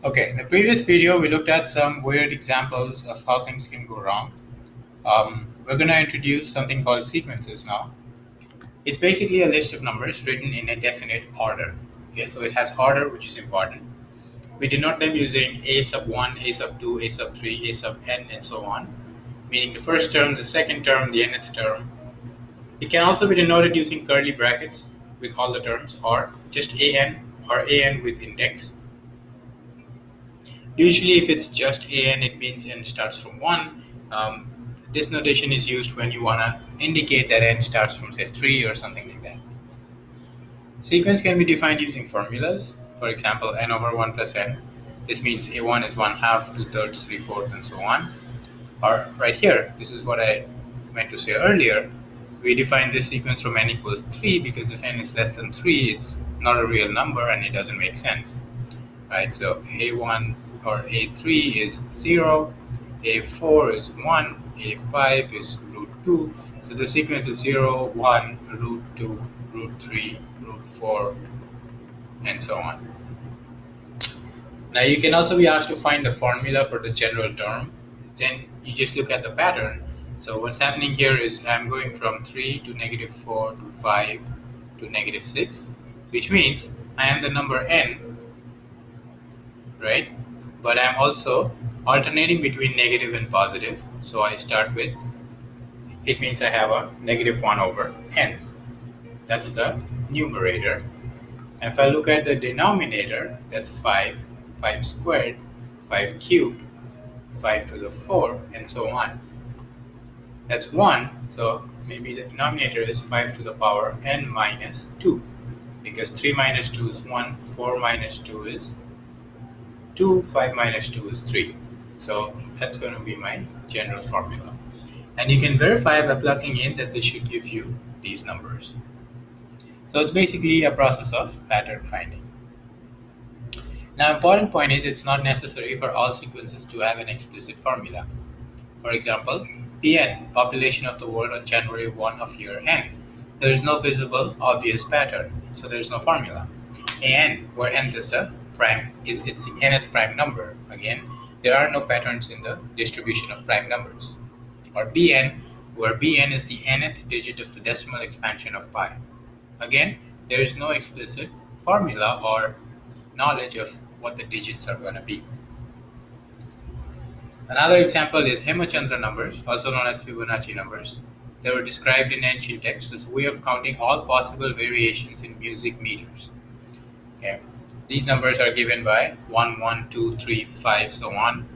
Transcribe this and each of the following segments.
Okay, in the previous video, we looked at some weird examples of how things can go wrong. We're going to introduce something called sequences now. It's basically a list of numbers written in a definite order. Okay, so it has order, which is important. We denote them using a sub 1, a sub 2, a sub 3, a sub n, and so on, meaning the first term, the second term, the nth term. It can also be denoted using curly brackets with all the terms, or just an or an with index. Usually, if it's just an, it means n starts from 1. This notation is used when you want to indicate that n starts from, say, 3 or something like that. Sequence can be defined using formulas. For example, n over 1 plus n. This means a1 is 1 half, 2 thirds, 3 fourths, and so on. Or right here, this is what I meant to say earlier. We define this sequence from n equals 3 because if n is less than 3, it's not a real number and it doesn't make sense. Right, so a1 or a3 is 0, a4 is 1, a5 is root 2. So the sequence is 0, 1, root 2, root 3, root 4, and so on. Now you can also be asked to find the formula for the general term. Then you just look at the pattern. So what's happening here is I'm going from 3 to negative 4 to 5 to negative 6, which means I am the number n, right? But I'm also alternating between negative and positive. So I start with, it means I have a negative 1 over n. That's the numerator. If I look at the denominator, that's 5, 5 squared, 5 cubed, 5 to the 4, and so on. That's 1, so maybe the denominator is 5 to the power n minus 2. Because 3 minus 2 is 1, 4 minus 2 is 2, 5 minus 2 is 3. So that's going to be my general formula. And you can verify by plugging in that this should give you these numbers. So it's basically a process of pattern finding. Now, important point is it's not necessary for all sequences to have an explicit formula. For example, Pn, population of the world on January 1 of year n. There is no visible, obvious pattern, so there is no formula. An, where nth is the prime, it's the nth prime number. Again, there are no patterns in the distribution of prime numbers. Or Bn, where Bn is the nth digit of the decimal expansion of pi. Again, there is no explicit formula or knowledge of what the digits are going to be. Another example is Hemachandra numbers, also known as Fibonacci numbers. They were described in ancient texts as a way of counting all possible variations in music meters. Okay. These numbers are given by 1, 1, 2, 3, 5, so on.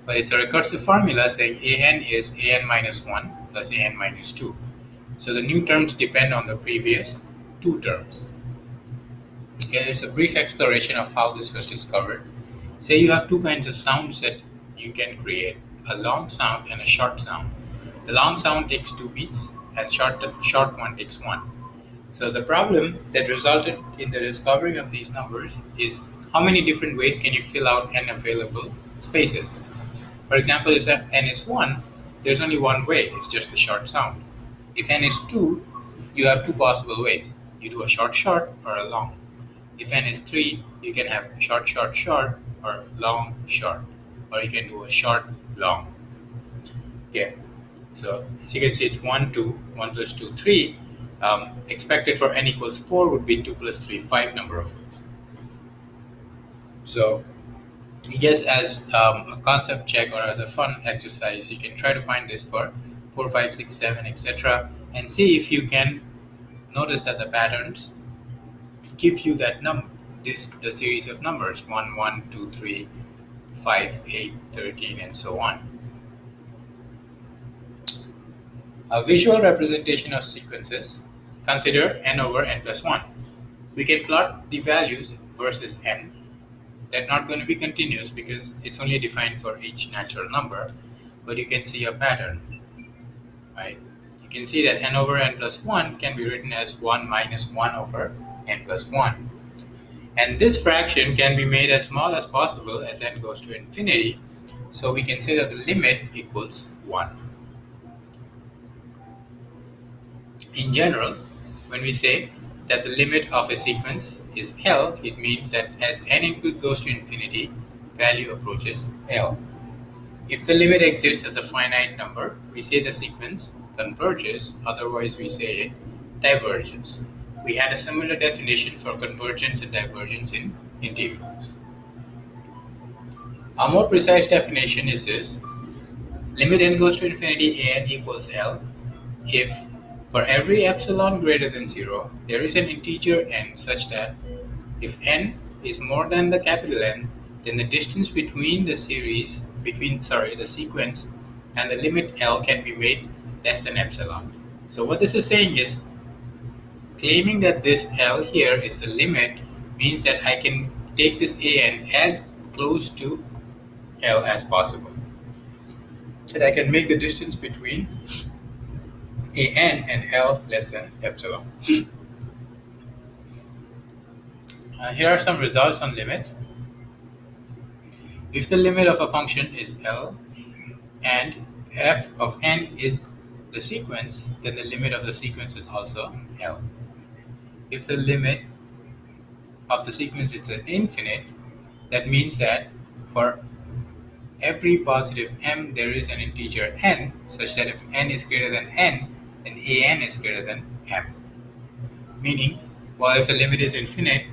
But it's a recursive formula saying an is an minus 1 plus an minus 2. So the new terms depend on the previous two terms. Okay, it's a brief exploration of how this was discovered. Say you have two kinds of sounds that you can create, a long sound and a short sound. The long sound takes 2 beats and short one takes 1. So the problem that resulted in the discovery of these numbers is how many different ways can you fill out n available spaces. For example, if n is 1, there's only one way, it's just a short sound. If n is 2, you have two possible ways. You do a short short or a long. If n is 3, you can have short short short or long short. Or you can do a short long. Okay. So as you can see, it's 1, 2, 1 plus 2, 3. Expected for n equals 4 would be 2 plus 3, 5 number of ways. So I guess as a concept check or as a fun exercise, you can try to find this for 4, 5, 6, 7, etc. and see if you can notice that the patterns give you that the series of numbers 1, 1, 2, 3, 5, 8, 13, and so on. A visual representation of sequences. Consider n over n plus 1. We can plot the values versus n. They're not going to be continuous because it's only defined for each natural number, but you can see a pattern, right? You can see that n over n plus 1 can be written as 1 minus 1 over n plus 1. And this fraction can be made as small as possible as n goes to infinity, so we can say that the limit equals 1. In general, when we say that the limit of a sequence is L, it means that as n goes to infinity, value approaches L. If the limit exists as a finite number, we say the sequence converges, otherwise we say it diverges. We had a similar definition for convergence and divergence in integrals. A more precise definition is this: limit n goes to infinity a n equals L if for every epsilon greater than 0, there is an integer n such that if n is more than the capital N, then the distance between the sequence and the limit L can be made less than epsilon. So what this is saying is, claiming that this L here is the limit means that I can take this an as close to L as possible. That I can make the distance between an and L less than epsilon. Here are some results on limits. If the limit of a function is L and f of n is the sequence, then the limit of the sequence is also L. If the limit of the sequence is infinite, that means that for every positive m, there is an integer n, such that if n is greater than n, then an is greater than m. Meaning, while if the limit is infinite,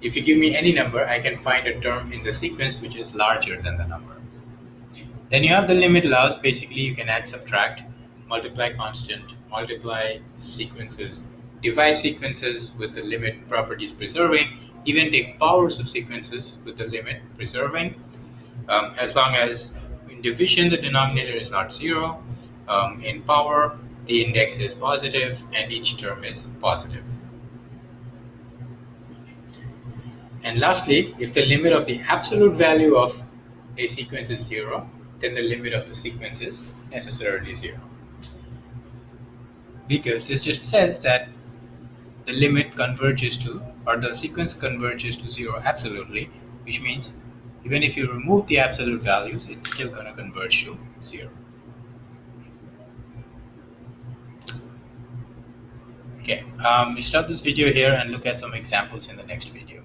if you give me any number, I can find a term in the sequence which is larger than the number. Then you have the limit laws. Basically, you can add, subtract, multiply constant, multiply sequences, divide sequences with the limit properties preserving, even take powers of sequences with the limit preserving, as long as in division the denominator is not 0, in power the index is positive and each term is positive. And lastly, if the limit of the absolute value of a sequence is 0, then the limit of the sequence is necessarily 0. Because this just says that the limit converges to, or the sequence converges to 0 absolutely, which means even if you remove the absolute values, it's still going to converge to 0. Okay, we stop this video here and look at some examples in the next video.